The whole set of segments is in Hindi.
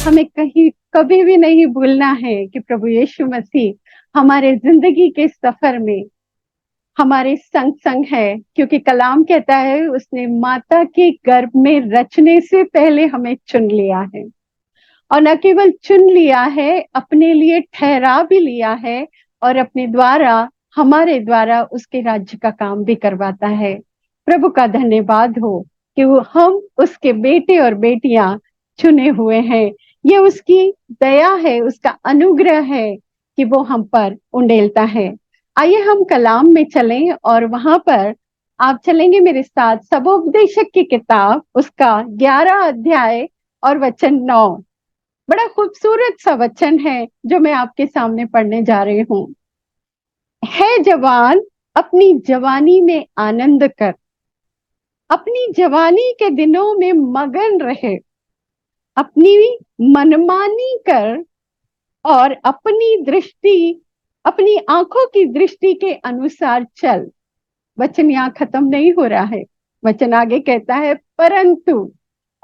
हमें कहीं कभी भी नहीं भूलना है कि प्रभु यीशु मसीह हमारे जिंदगी के सफर में हमारे संग संग है, क्योंकि कलाम कहता है उसने माता के गर्भ में रचने से पहले हमें चुन लिया है। और न केवल चुन लिया है, अपने लिए ठहरा भी लिया है और अपने द्वारा, हमारे द्वारा उसके राज्य का काम भी करवाता है। प्रभु का धन्यवाद हो कि वो हम उसके बेटे और बेटियां चुने हुए हैं। ये उसकी दया है, उसका अनुग्रह है कि वो हम पर उंडेलता है। आइए हम कलाम में चलें और वहां पर आप चलेंगे मेरे साथ सबोपदेशक की किताब, उसका 11 अध्याय और वचन 9। बड़ा खूबसूरत सा वचन है जो मैं आपके सामने पढ़ने जा रही हूँ। है जवान, अपनी जवानी में आनंद कर, अपनी जवानी के दिनों में मगन रहे, अपनी मनमानी कर और अपनी दृष्टि, अपनी आंखों की दृष्टि के अनुसार चल। वचन यहाँ खत्म नहीं हो रहा है, वचन आगे कहता है परंतु।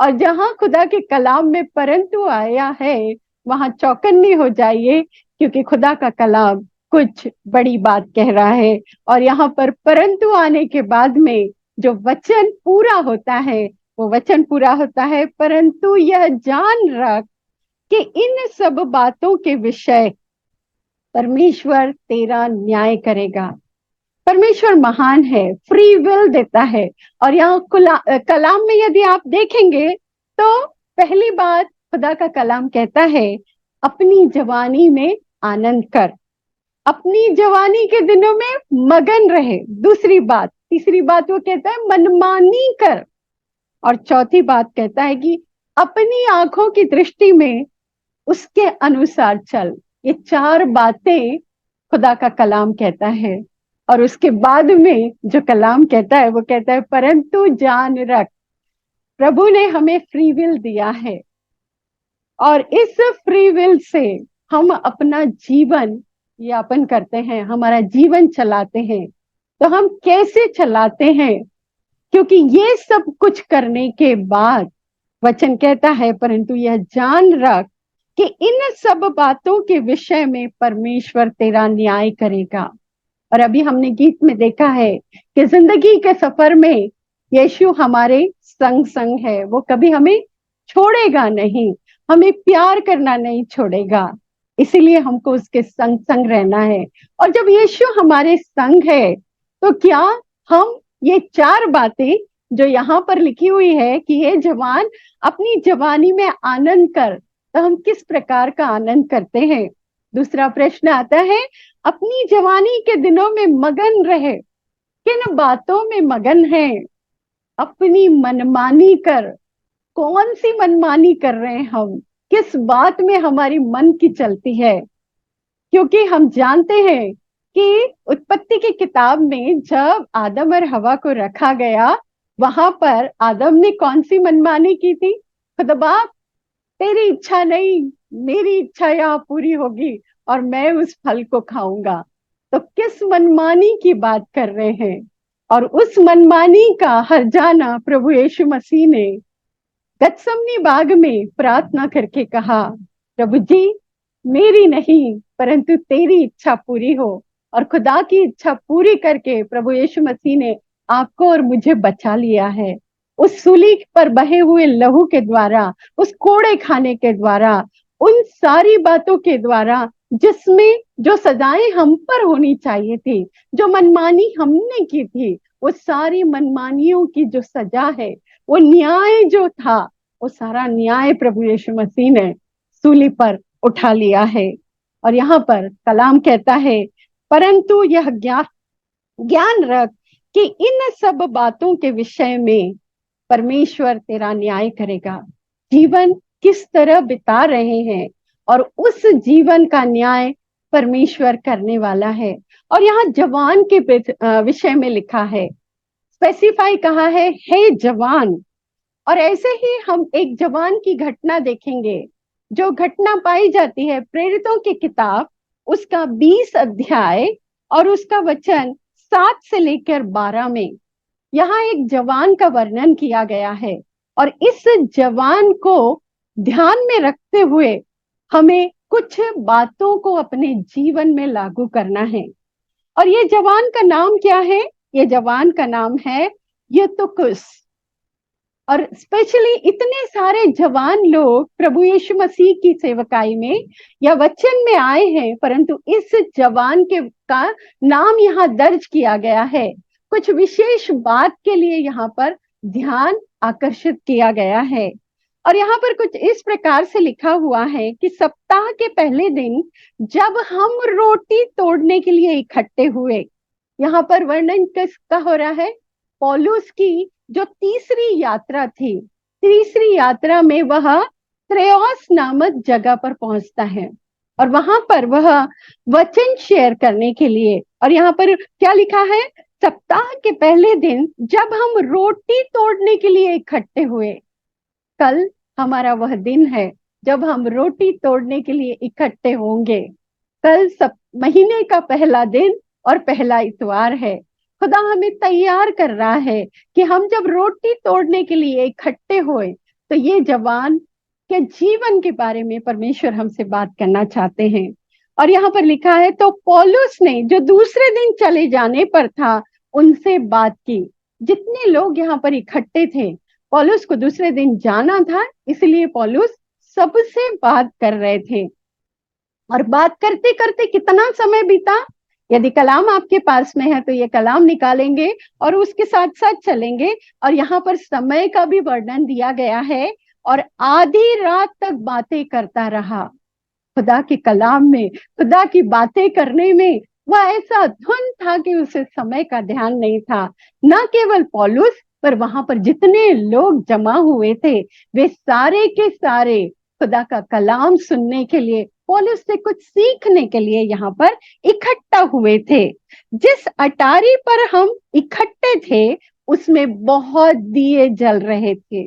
और जहां खुदा के कलाम में परंतु आया है वहां चौकन्ने हो जाइए, क्योंकि खुदा का कलाम कुछ बड़ी बात कह रहा है। और यहाँ पर परंतु आने के बाद में जो वचन पूरा होता है, वो वचन पूरा होता है, परंतु यह जान रख कि इन सब बातों के विषय परमेश्वर तेरा न्याय करेगा। परमेश्वर महान है, फ्री विल देता है। और यहाँ कलाम में यदि आप देखेंगे तो पहली बात खुदा का कलाम कहता है अपनी जवानी में आनंद कर, अपनी जवानी के दिनों में मगन रहे। दूसरी बात, तीसरी बात वो कहता है मनमानी कर। और चौथी बात कहता है कि अपनी आंखों की दृष्टि में उसके अनुसार चल। ये चार बातें खुदा का कलाम कहता है। और उसके बाद में जो कलाम कहता है वो कहता है परंतु जान रख, प्रभु ने हमें फ्री विल दिया है और इस फ्री विल से हम अपना जीवन यापन करते हैं, हमारा जीवन चलाते हैं। तो हम कैसे चलाते हैं? क्योंकि ये सब कुछ करने के बाद वचन कहता है परंतु यह जान रख कि इन सब बातों के विषय में परमेश्वर तेरा न्याय करेगा। और अभी हमने गीत में देखा है कि जिंदगी के सफर में यीशु हमारे संग संग है, वो कभी हमें छोड़ेगा नहीं, हमें प्यार करना नहीं छोड़ेगा। इसीलिए हमको उसके संग संग रहना है। और जब यीशु हमारे संग है तो क्या हम ये चार बातें जो यहाँ पर लिखी हुई है कि हे जवान अपनी जवानी में आनंद कर, तो हम किस प्रकार का आनंद करते हैं? दूसरा प्रश्न आता है अपनी जवानी के दिनों में मगन रहे, किन बातों में मगन है? अपनी मनमानी कर। कौन सी मनमानी कर रहे हैं हम? किस बात में हमारी मन की चलती है? क्योंकि हम जानते हैं कि उत्पत्ति की किताब में जब आदम और हवा को रखा गया, वहां पर आदम ने कौन सी मनमानी की थी? खुदा तेरी इच्छा नहीं, मेरी इच्छा यहाँ पूरी होगी और मैं उस फल को खाऊंगा। तो किस मनमानी की बात कर रहे हैं? और उस मनमानी का हर्जाना प्रभु यीशु मसीह ने गत्समनी बाग में प्रार्थना करके कहा, प्रभु जी मेरी नहीं परंतु तेरी इच्छा पूरी हो। और खुदा की इच्छा पूरी करके प्रभु यीशु मसीह ने आपको और मुझे बचा लिया है। उस सूली पर बहे हुए लहू के द्वारा, उस कोड़े खाने के द्वारा, उन सारी बातों के द्वारा जिसमें जो सजाएं हम पर होनी चाहिए थी, जो मनमानी हमने की थी, वो सारी मनमानियों की जो सजा है, वो न्याय जो था, वो सारा न्याय प्रभु यीशु मसीह ने सूली पर उठा लिया है। और यहाँ पर कलाम कहता है परंतु यह ज्ञान रख कि इन सब बातों के विषय में परमेश्वर तेरा न्याय करेगा। जीवन किस तरह बिता रहे हैं और उस जीवन का न्याय परमेश्वर करने वाला है। और यहाँ जवान के विषय में लिखा है, स्पेसिफाई कहा है हे जवान। और ऐसे ही हम एक जवान की घटना देखेंगे, जो घटना पाई जाती है प्रेरितों की किताब, उसका 20 अध्याय और उसका वचन 7 से लेकर 12 में। यहाँ एक जवान का वर्णन किया गया है और इस जवान को ध्यान में रखते हुए हमें कुछ बातों को अपने जीवन में लागू करना है। और ये जवान का नाम क्या है? ये जवान का नाम है यूतुकुस। और स्पेशली इतने सारे जवान लोग प्रभु यीशु मसीह की सेवकाई में या वचन में आए हैं, परंतु इस जवान के का नाम यहाँ दर्ज किया गया है। कुछ विशेष बात के लिए यहाँ पर ध्यान आकर्षित किया गया है। और यहाँ पर कुछ इस प्रकार से लिखा हुआ है कि सप्ताह के पहले दिन जब हम रोटी तोड़ने के लिए इकट्ठे हुए, यहाँ पर वर्णन किसका हो रहा है? पौलुस की जो तीसरी यात्रा थी। तीसरी यात्रा में वह त्रेओस नामक जगह पर पहुंचता है और वहां पर वह वचन शेयर करने के लिए, और यहाँ पर क्या लिखा है? सप्ताह के पहले दिन जब हम रोटी तोड़ने के लिए इकट्ठे हुए। कल हमारा वह दिन है जब हम रोटी तोड़ने के लिए इकट्ठे होंगे। कल सब महीने का पहला दिन और पहला इतवार है। खुदा हमें तैयार कर रहा है कि हम जब रोटी तोड़ने के लिए इकट्ठे हुए तो ये जवान के जीवन के बारे में परमेश्वर हमसे बात करना चाहते हैं। और यहाँ पर लिखा है, तो पौलुस ने जो दूसरे दिन चले जाने पर था उनसे बात की। जितने लोग यहाँ पर इकट्ठे थे, पौलुस को दूसरे दिन जाना था, इसलिए पौलुस सबसे बात कर रहे थे। और बात करते करते कितना समय बीता? यदि कलाम आपके पास में है तो ये कलाम निकालेंगे और उसके साथ साथ चलेंगे। और यहाँ पर समय का भी वर्णन दिया गया है। और आधी रात तक बातें करता रहा। खुदा के कलाम में, खुदा की बातें करने में वह ऐसा धुन था कि उसे समय का ध्यान नहीं था। न केवल पौलुस, पर वहां पर जितने लोग जमा हुए थे वे सारे के सारे खुदा का कलाम सुनने के लिए, पौलुस से कुछ सीखने के लिए यहाँ पर इकट्ठा हुए थे। जिस अटारी पर हम इकट्ठे थे उसमें बहुत दिए जल रहे थे।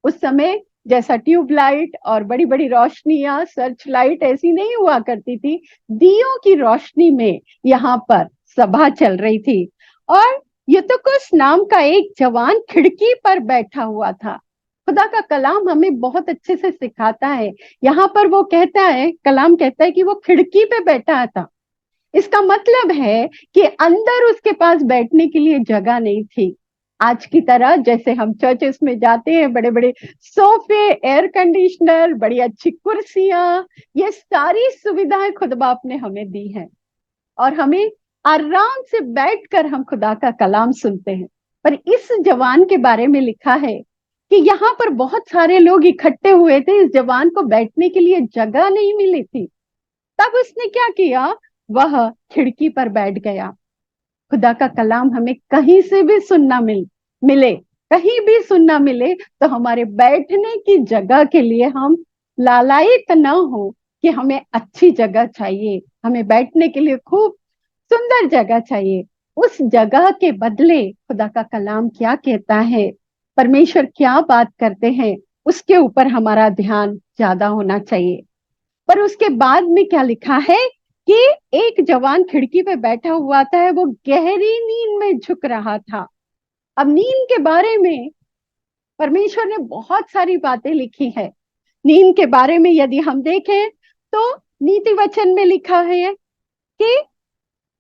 उस समय जैसा ट्यूबलाइट और बड़ी बड़ी रोशनियां, सर्च लाइट ऐसी नहीं हुआ करती थी। दियों की रोशनी में यहाँ पर सभा चल रही थी। और यूतुकुस नाम का एक जवान खिड़की पर बैठा हुआ था। खुदा का कलाम हमें बहुत अच्छे से सिखाता है। यहाँ पर वो कहता है, कलाम कहता है कि वो खिड़की पे बैठा था। इसका मतलब है कि अंदर उसके पास बैठने के लिए जगह नहीं थी। आज की तरह जैसे हम चर्चेस में जाते हैं, बड़े बड़े सोफे, एयर कंडीशनर, बड़ी अच्छी कुर्सियां, ये सारी सुविधाएं खुदा बाप ने हमें दी हैं और हमें आराम से बैठकर हम खुदा का कलाम सुनते हैं। पर इस जवान के बारे में लिखा है कि यहाँ पर बहुत सारे लोग इकट्ठे हुए थे। इस जवान को बैठने के लिए जगह नहीं मिली थी। तब उसने क्या किया? वह खिड़की पर बैठ गया। खुदा का कलाम हमें कहीं से भी सुनना मिले, कहीं भी सुनना मिले, तो हमारे बैठने की जगह के लिए हम लालायित न हो कि हमें अच्छी जगह चाहिए, हमें बैठने के लिए खूब सुंदर जगह चाहिए। उस जगह के बदले खुदा का कलाम क्या कहता है, परमेश्वर क्या बात करते हैं, उसके ऊपर हमारा ध्यान ज्यादा होना चाहिए। पर उसके बाद में क्या लिखा है कि एक जवान खिड़की पे बैठा हुआ था, वो गहरी नींद में झुक रहा था। अब नींद के बारे में परमेश्वर ने बहुत सारी बातें लिखी है। नींद के बारे में यदि हम देखें तो नीति वचन में लिखा है कि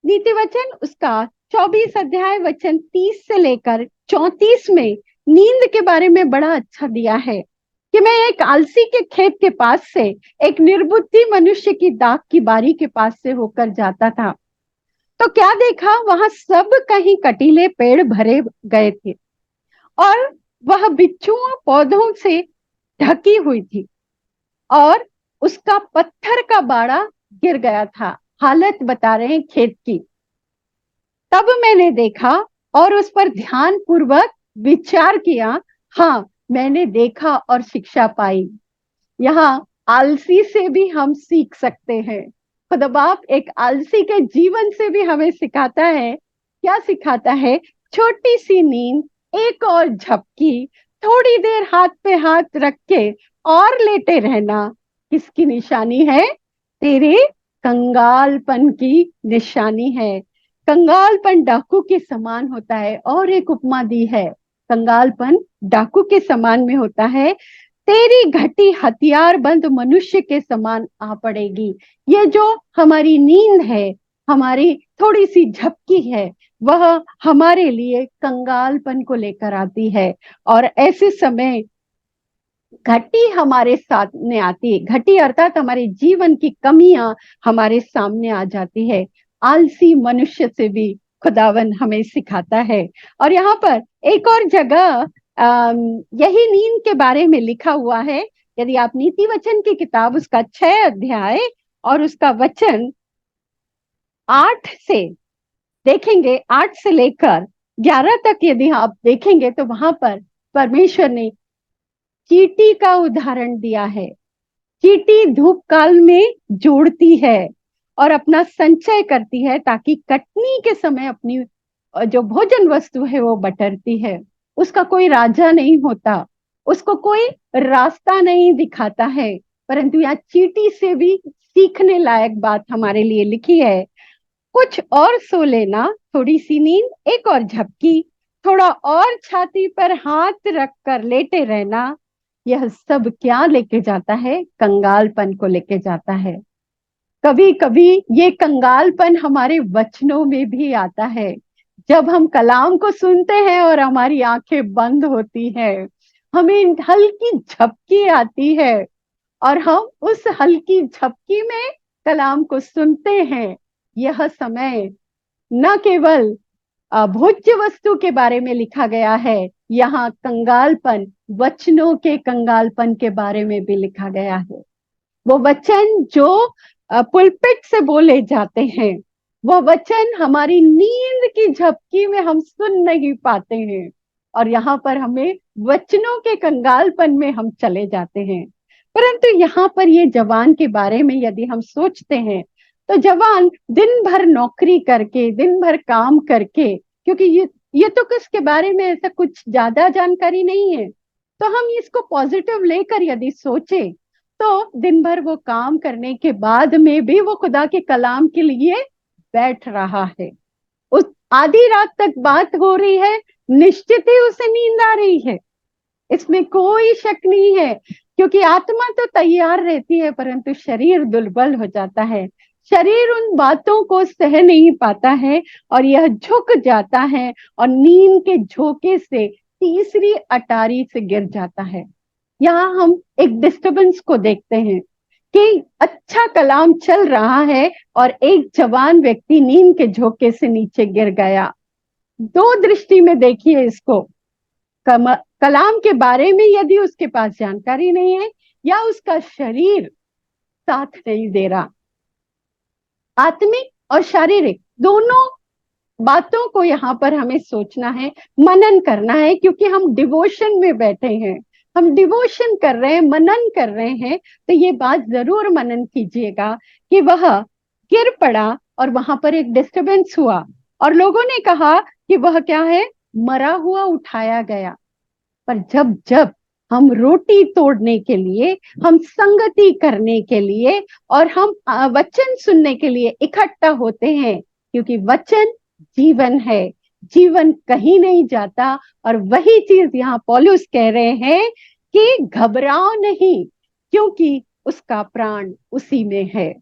नीति वचन उसका 24 अध्याय वचन 30 से लेकर 34 में नींद के बारे में बड़ा अच्छा दिया है कि मैं एक आलसी के खेत के पास से एक निर्बुद्धि मनुष्य की दाख की बारी के पास से होकर जाता था, तो क्या देखा, वहां सब कहीं कटीले पेड़ भरे गए थे और वह बिच्छुओं पौधों से ढकी हुई थी और उसका पत्थर का बाड़ा गिर गया था। हालत बता रहे हैं खेत की। तब मैंने देखा और उस पर ध्यान पूर्वक विचार किया। हाँ, मैंने देखा और शिक्षा पाई। यहाँ आलसी से भी हम सीख सकते हैं। खुदा बाप एक आलसी के जीवन से भी हमें सिखाता है। क्या सिखाता है? छोटी सी नींद, एक और झपकी, थोड़ी देर हाथ पे हाथ रख के और लेटे रहना किसकी निशानी है? तेरे कंगालपन की निशानी है। कंगालपन डाकू के समान होता है। और एक उपमा दी है, कंगालपन डाकू के समान में होता है। तेरी घटी हथियार बंद मनुष्य के समान आ पड़ेगी। ये जो हमारी नींद है, हमारी थोड़ी सी झपकी है, वह हमारे लिए कंगालपन को लेकर आती है। और ऐसे समय घटी हमारे सामने आती है, घटी अर्थात हमारे जीवन की कमियां हमारे सामने आ जाती है। आलसी मनुष्य से भी खुदावन हमें सिखाता है। और यहाँ पर एक और जगह यही नींद के बारे में लिखा हुआ है। यदि आप नीति वचन की किताब उसका 6 अध्याय और उसका वचन 8 से देखेंगे, 8 से लेकर 11 तक यदि आप देखेंगे, तो वहां पर परमेश्वर ने चींटी का उदाहरण दिया है। चींटी धूप काल में जोड़ती है और अपना संचय करती है, ताकि कटनी के समय अपनी जो भोजन वस्तु है वो बटरती है। उसका कोई राजा नहीं होता, उसको कोई रास्ता नहीं दिखाता है। परंतु यहाँ चींटी से भी सीखने लायक बात हमारे लिए लिखी है। कुछ और सो लेना, थोड़ी सी नींद, एक और झपकी, थोड़ा और छाती पर हाथ रख कर लेटे रहना, यह सब क्या लेके जाता है? कंगालपन को लेके जाता है। कभी कभी ये कंगालपन हमारे वचनों में भी आता है। जब हम कलाम को सुनते हैं और हमारी आंखें बंद होती है, हमें हल्की झपकी आती है और हम उस हल्की झपकी में कलाम को सुनते हैं। यह समय न केवल भोज्य वस्तु के बारे में लिखा गया है, यहाँ कंगालपन, वचनों के कंगालपन के बारे में भी लिखा गया है। वो वचन जो पुलपिट से बोले जाते हैं, वह वचन हमारी नींद की झपकी में हम सुन नहीं पाते हैं, और यहाँ पर हमें वचनों के कंगालपन में हम चले जाते हैं। परंतु यहाँ पर ये जवान के बारे में यदि हम सोचते हैं, तो जवान दिन भर नौकरी करके, दिन भर काम करके, क्योंकि ये तो किसके बारे में ऐसा कुछ ज्यादा जानकारी नहीं है, तो हम इसको पॉजिटिव लेकर यदि सोचे, तो दिन भर वो काम करने के बाद में भी वो खुदा के कलाम के लिए बैठ रहा है। उस आधी रात तक बात हो रही है, निश्चित ही उसे नींद आ रही है, इसमें कोई शक नहीं है। क्योंकि आत्मा तो तैयार रहती है, परंतु शरीर दुर्बल हो जाता है। शरीर उन बातों को सह नहीं पाता है और यह झुक जाता है और नींद के झोंके से तीसरी अटारी से गिर जाता है। यहाँ हम एक डिस्टरबेंस को देखते हैं कि अच्छा कलाम चल रहा है और एक जवान व्यक्ति नींद के झोंके से नीचे गिर गया। दो दृष्टि में देखिए इसको। कलाम के बारे में यदि उसके पास जानकारी नहीं है, या उसका शरीर साथ नहीं दे रहा, आत्मिक और शारीरिक दोनों बातों को यहाँ पर हमें सोचना है, मनन करना है। क्योंकि हम डिवोशन में बैठे हैं, हम डिवोशन कर रहे हैं, मनन कर रहे हैं, तो ये बात जरूर मनन कीजिएगा कि वह गिर पड़ा और वहां पर एक डिस्टरबेंस हुआ और लोगों ने कहा कि वह क्या है, मरा हुआ उठाया गया। पर जब जब हम रोटी तोड़ने के लिए, हम संगति करने के लिए और हम वचन सुनने के लिए इकट्ठा होते हैं, क्योंकि वचन जीवन है, जीवन कहीं नहीं जाता। और वही चीज यहाँ पौलुस कह रहे हैं कि घबराओ नहीं, क्योंकि उसका प्राण उसी में है।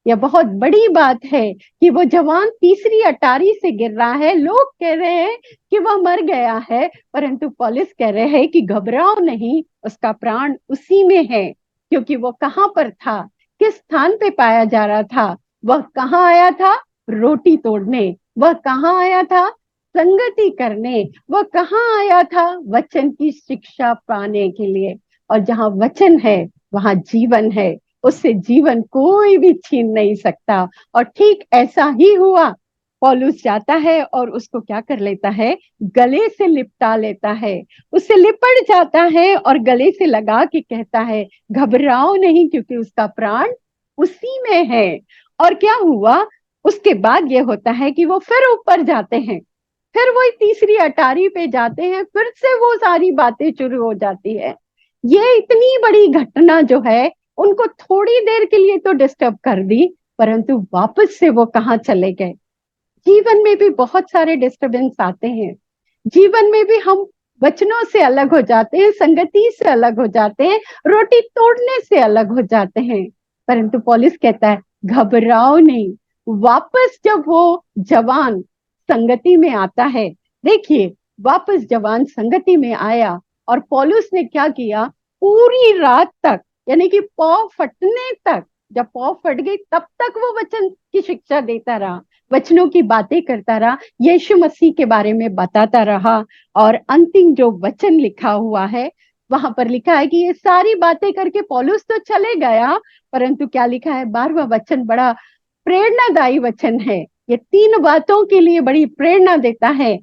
यह बहुत बड़ी बात है कि वो जवान तीसरी अटारी से गिर रहा है। लोग कह रहे हैं कि वह मर गया है, परंतु पौलुस कह रहे हैं कि घबराओ नहीं, उसका प्राण उसी में है। क्योंकि वो कहाँ पर था, किस स्थान पे पाया जा रहा था? वह कहाँ आया था? रोटी तोड़ने। वह कहाँ आया था? संगति करने। वह कहाँ आया था? वचन की शिक्षा पाने के लिए। और जहाँ वचन है वहां जीवन है, उससे जीवन कोई भी छीन नहीं सकता। और ठीक ऐसा ही हुआ। पौलुस जाता है और उसको क्या कर लेता है, गले से लिपटा लेता है, उससे लिपट जाता है और गले से लगा के कहता है घबराओ नहीं, क्योंकि उसका प्राण उसी में है। और क्या हुआ उसके बाद? ये होता है कि वो फिर ऊपर जाते हैं, फिर वो तीसरी अटारी पे जाते हैं, फिर से वो सारी बातें शुरू हो जाती है। ये इतनी बड़ी घटना जो है, उनको थोड़ी देर के लिए तो डिस्टर्ब कर दी, परंतु वापस से वो कहाँ चले गए? जीवन में भी बहुत सारे डिस्टरबेंस आते हैं। जीवन में भी हम वचनों से अलग हो जाते हैं, संगति से अलग हो जाते हैं, रोटी तोड़ने से अलग हो जाते हैं। परंतु पौलुस कहता है घबराओ नहीं। वापस जब वो जवान संगति में आता है, देखिए वापस जवान संगति में आया और पौलुस ने क्या किया, पूरी रात तक, यानी कि पौ फटने तक, जब पौ फट गई तब तक वो वचन की शिक्षा देता रहा, वचनों की बातें करता रहा, यीशु मसीह के बारे में बताता रहा। और अंतिम जो वचन लिखा हुआ है, वहां पर लिखा है कि ये सारी बातें करके पौलुस तो चले गया, परंतु क्या लिखा है, 12वां वचन बड़ा प्रेरणादायी वचन है। ये 3 बातों के लिए बड़ी प्रेरणा देता है,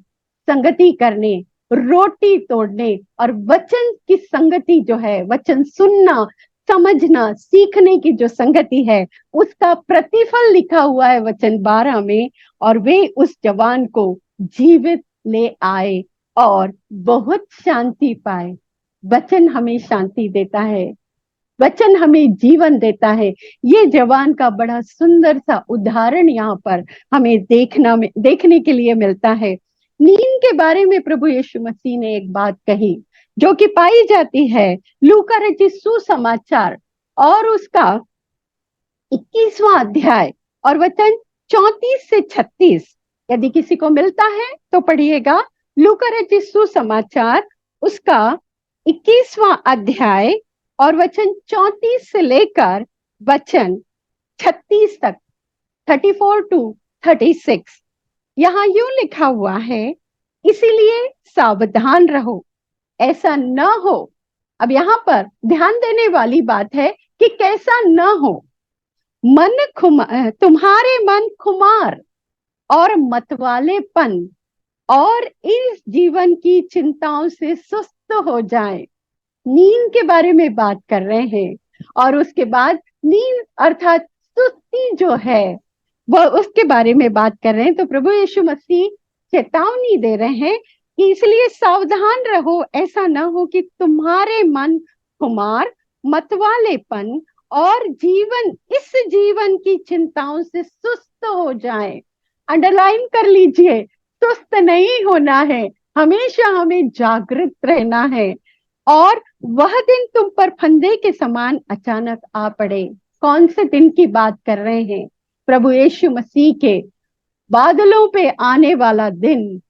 संगति करने, रोटी तोड़ने और वचन की संगति जो है, वचन सुनना, समझना, सीखने की जो संगति है, उसका प्रतिफल लिखा हुआ है वचन 12 में। और वे उस जवान को जीवित ले आए और बहुत शांति पाए। वचन हमें शांति देता है, वचन हमें जीवन देता है। ये जवान का बड़ा सुंदर सा उदाहरण यहाँ पर हमें देखने के लिए मिलता है। नींद के बारे में प्रभु यीशु मसीह ने एक बात कही जो कि पाई जाती है लूका रचित सुसमाचार और उसका 21वां अध्याय और वचन 34 से 36। यदि किसी को मिलता है तो पढ़िएगा। लूका रचित सुसमाचार उसका 21वां अध्याय और वचन 34 से लेकर वचन 36 तक, 34 to 36। यहाँ यूं लिखा हुआ है, इसीलिए सावधान रहो, ऐसा न हो। अब यहाँ पर ध्यान देने वाली बात है कि कैसा न हो। तुम्हारे मन खुमार और मतवालेपन और इस जीवन की चिंताओं से सुस्त हो जाए। नींद के बारे में बात कर रहे हैं और उसके बाद नींद अर्थात सुस्ती जो है वह उसके बारे में बात कर रहे हैं। तो प्रभु यीशु मसीह चेतावनी दे रहे हैं कि इसलिए सावधान रहो, ऐसा ना हो कि तुम्हारे मन खुमार, मतवालेपन और इस जीवन की चिंताओं से सुस्त हो जाए। अंडरलाइन कर लीजिए, सुस्त नहीं होना है, हमेशा हमें जागृत रहना है। और वह दिन तुम पर फंदे के समान अचानक आ पड़े। कौन से दिन की बात कर रहे हैं? प्रभु यीशु मसीह के बादलों पे आने वाला दिन,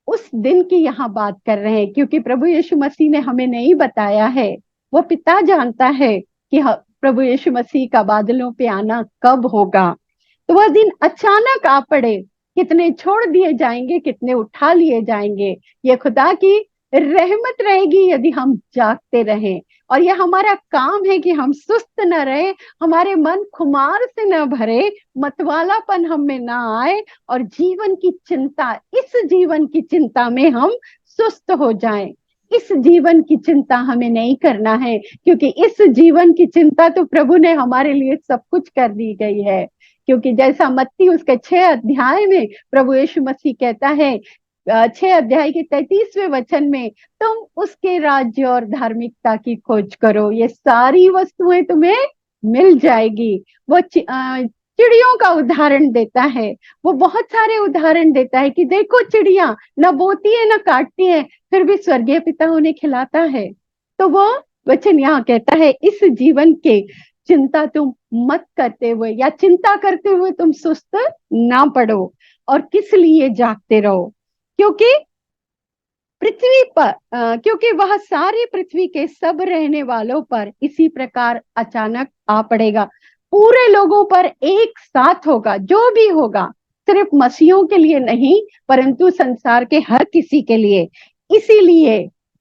उस दिन की यहाँ बात कर रहे हैं। क्योंकि प्रभु यीशु मसीह ने हमें नहीं बताया है, वो पिता जानता है कि प्रभु यीशु मसीह का बादलों पे आना कब होगा। तो वह दिन अचानक आ पड़े, कितने छोड़ दिए जाएंगे, कितने उठा लिए जाएंगे। ये खुदा की रहमत रहेगी यदि हम जागते रहें। और यह हमारा काम है कि हम सुस्त न रहे, हमारे मन खुमार से न भरे, मतवालापन हम में ना आए और जीवन की चिंता, इस जीवन की चिंता में हम सुस्त हो जाएं। इस जीवन की चिंता हमें नहीं करना है, क्योंकि इस जीवन की चिंता तो प्रभु ने हमारे लिए सब कुछ कर दी गई है। क्योंकि जैसा मत्ती उसके 6 अध्याय में प्रभु यीशु मसीह कहता है, 6 अध्याय के 33वें वचन में, तुम उसके राज्य और धार्मिकता की खोज करो, ये सारी वस्तुएं तुम्हें मिल जाएगी। वो चिड़ियों का उदाहरण देता है, वो बहुत सारे उदाहरण देता है कि देखो चिड़िया न बोती है न काटती है, फिर भी स्वर्गीय पिता उन्हें खिलाता है। तो वो वचन यहाँ कहता है, इस जीवन के चिंता तुम मत करते हुए या चिंता करते हुए तुम सुस्त ना पड़ो। और किस लिए जागते रहो? क्योंकि पृथ्वी पर क्योंकि वह सारी पृथ्वी के सब रहने वालों पर इसी प्रकार अचानक आ पड़ेगा। पूरे लोगों पर एक साथ होगा, जो भी होगा, सिर्फ मसीहों के लिए नहीं परंतु संसार के हर किसी के लिए। इसीलिए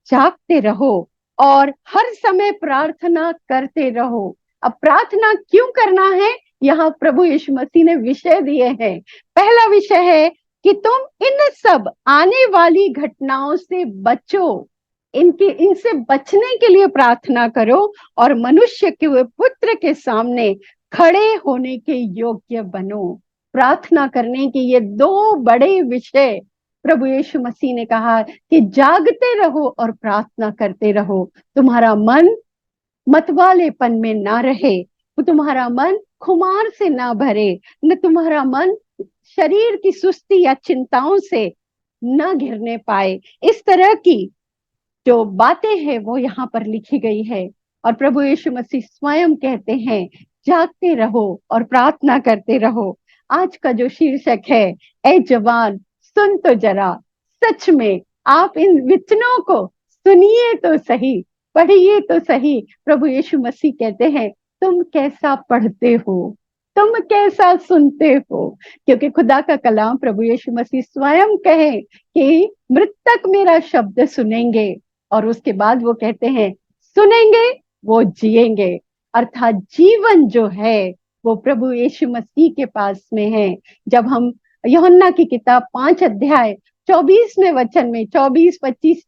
जागते रहो और हर समय प्रार्थना करते रहो। अब प्रार्थना क्यों करना है, यहाँ प्रभु यीशु मसीह ने विषय दिए हैं। पहला विषय है कि तुम इन सब आने वाली घटनाओं से बचो, इनसे बचने के लिए प्रार्थना करो और मनुष्य के पुत्र के सामने खड़े होने के योग्य बनो। प्रार्थना करने के ये 2 बड़े विषय प्रभु यीशु मसीह ने कहा कि जागते रहो और प्रार्थना करते रहो। तुम्हारा मन मतवालेपन में ना रहे, तुम्हारा मन खुमार से ना भरे, न तुम्हारा मन शरीर की सुस्ती या चिंताओं से न घिरने पाए। इस तरह की जो बातें हैं वो यहाँ पर लिखी गई है। और प्रभु यीशु मसीह स्वयं कहते हैं, जागते रहो और प्रार्थना करते रहो। आज का जो शीर्षक है, ए जवान सुन तो जरा, सच में आप इन वचनों को सुनिए तो सही, पढ़िए तो सही। प्रभु यीशु मसीह कहते हैं, तुम कैसा पढ़ते हो, तुम कैसा सुनते हो। क्योंकि खुदा का कलाम प्रभु यीशु मसीह स्वयं कहे कि मृतक मेरा शब्द सुनेंगे, और उसके बाद वो कहते हैं सुनेंगे वो जिएंगे। अर्थात जीवन जो है वो प्रभु यीशु मसीह के पास में है। जब हम यूहन्ना की किताब 5 अध्याय 24वें वचन में 24, 25,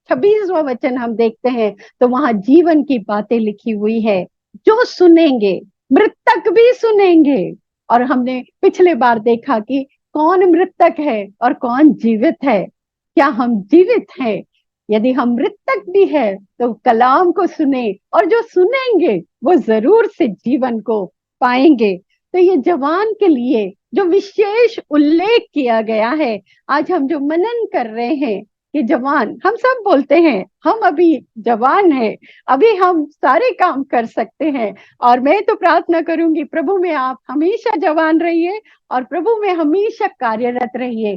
26वां वचन हम देखते हैं, तो वहां जीवन की बातें लिखी हुई है। जो सुनेंगे, मृतक भी सुनेंगे। और हमने पिछले बार देखा कि कौन मृतक है और कौन जीवित है। क्या हम जीवित हैं? यदि हम मृतक भी है तो कलाम को सुने, और जो सुनेंगे वो जरूर से जीवन को पाएंगे। तो ये जवान के लिए जो विशेष उल्लेख किया गया है, आज हम जो मनन कर रहे हैं कि जवान, हम सब बोलते हैं हम अभी जवान हैं, अभी हम सारे काम कर सकते हैं। और मैं तो प्रार्थना करूंगी, प्रभु में आप हमेशा जवान रहिए और प्रभु में हमेशा कार्यरत रहिए,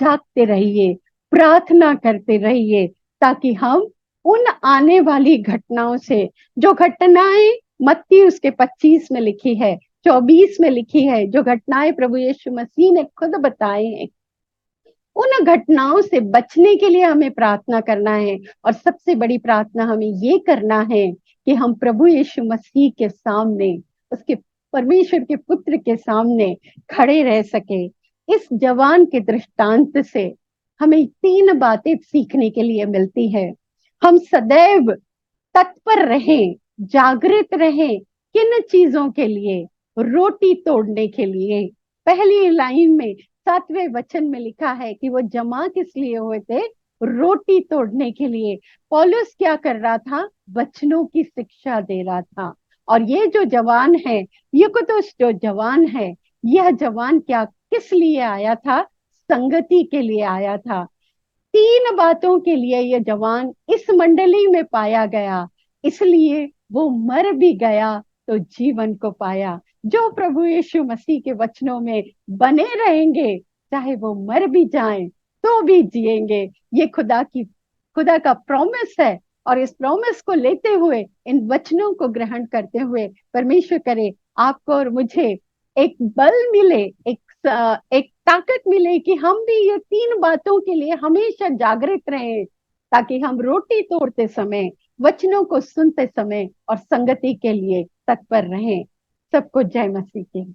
जागते रहिए, प्रार्थना करते रहिए, ताकि हम उन आने वाली घटनाओं से, जो घटनाएं मत्ती उसके 25 में लिखी है, 24 में लिखी है, जो घटनाएं प्रभु यीशु मसीह ने खुद बताए हैं, उन घटनाओं से बचने के लिए हमें प्रार्थना करना है। और सबसे बड़ी प्रार्थना हमें ये करना है कि हम प्रभु यीशु मसीह के सामने, उसके परमेश्वर के पुत्र के सामने खड़े रह सके। इस जवान के दृष्टांत से हमें 3 बातें सीखने के लिए मिलती है। हम सदैव तत्पर रहें, जागृत रहें। किन चीजों के लिए? रोटी तोड़ने के लिए। पहली लाइन में 7वें वचन में लिखा है कि वो जमा किस लिए हुए थे? रोटी तोड़ने के लिए। पौलुस क्या कर रहा था? वचनों की शिक्षा दे रहा था। और ये जो जवान है, यूकुतुस जो जवान है, यह जवान क्या किस लिए आया था? संगति के लिए आया था। 3 बातों के लिए यह जवान इस मंडली में पाया गया, इसलिए वो मर भी गया तो जीवन को पाया। जो प्रभु यीशु मसीह के वचनों में बने रहेंगे, चाहे वो मर भी जाएं तो भी जिएंगे। ये खुदा का प्रॉमिस है। और इस प्रॉमिस को लेते हुए, इन वचनों को ग्रहण करते हुए, परमेश्वर करे आपको और मुझे एक बल मिले, एक ताकत मिले कि हम भी ये 3 बातों के लिए हमेशा जागृत रहें, ताकि हम रोटी तोड़ते समय, वचनों को सुनते समय और संगति के लिए तत्पर रहें। सबको जय मसीह की।